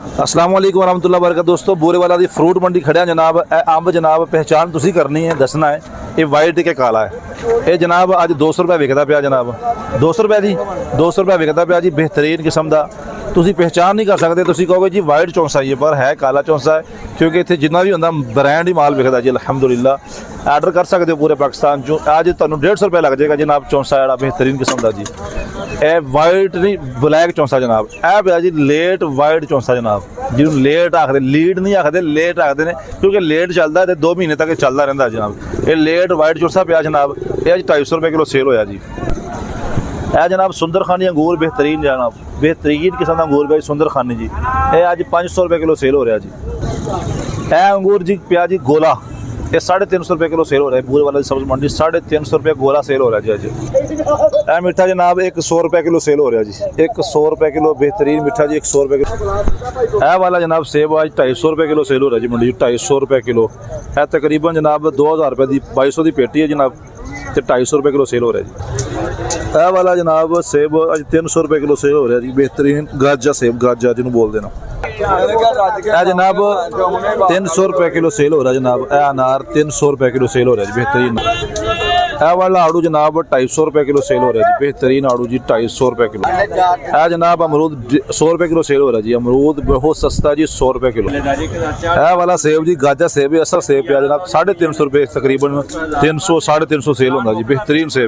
अस्सलाम वालेकुम वरहमतुल्लाहि वबरकातुहू। दोस्तों बूरेवाला दी फ्रूट मंडी खड़िया जनाब। अंब जनाब पहचान तुसी करनी है, दसना है ये वाइट के काला है। ये जनाब अज 200 रुपये विकदा पिया जनाब, 200 रुपये जी, 200 रुपये विकदा पिया जी। बेहतरीन किस्म का तुसी पहचान नहीं कर सकते, तुसी कहोगे जी वाइट चौंसा ही है, पर है काला चौंसा है, क्योंकि इतने जिन्ना भी होंदा ब्रांड ही माल विकदा जी अल्हम्दुलिल्लाह। आर्डर कर सकते हो पूरे पाकिस्तान चो। अज तुहानू 150 रुपये लग जाएगा जनाब चौंसा जड़ा बेहतरीन किस्म का जी। ए वाइट नहीं ब्लैक चौंसा जनाब, ए पिया जी लेट वाइट चौंसा जनाब, जिन्होंने लेट आखते, लीड नहीं आखते, लेट आखते हैं, क्योंकि लेट चलता है तो 2 महीने तक चलता रहता जनाब। ये लेट वाइट चौंसा पिया जनाब, ये अज 250 रुपये किलो सेल होया जी। है जनाब सुंदर खानी अंगूर बेहतरीन जनाब, बेहतरीन किस्म का अंगूर पिया सुंदर खानी जी। ये अज 500 रुपये किलो सेल हो रहा जी। ए अंगूर जी पिया जी गोला, ये 350 रुपये किलो सेल हो रहा है। बूरेवाला सब्ज़ मंडी 350 रुपये गोला सेल हो रहा है जी अज। ए मीठा जनाब 100 रुपये किलो सेल हो रहा है जी, 100 रुपये किलो बेहतरीन मीठा जी, 100 रुपये किलो। ए वाला जनाब सेब आज 250 रुपये किलो सेल हो रहा है जी मंडी, 250 रुपये किलो। है तकरीबन जनाब 2000 रुपये की 2200 की पेटी है जनाब, तो 250 रुपये किलो सेल हो रहा है जी। ए वाला जनाब सेब अज 300 रुपये किलो सेल हो रहा है जी, बेहतरीन गाजा सेब, गाजा जिन्होंने बोल देना। ए जनाब 300 रुपये किलो सेल हो रहा है जनाब। ए अनार 300 रुपये किलो सेल हो रहा है जी, बेहतरीन। ए वाला आड़ू जनाब 250 रुपये किलो सेल हो रहा है जी, बेहतरीन आड़ू जी 250 रुपये किलो। ए जनाब अमरूद 100 रुपये किलो सेल हो रहा है जी, अमरूद बहुत सस्ता जी 100 रुपये किलो। ए वाला सेब जी गाजा सेब है, असल सेब पिया जनाब 350 रुपये तकरीबन 300 350 सेल होता जी, बेहतरीन सेब।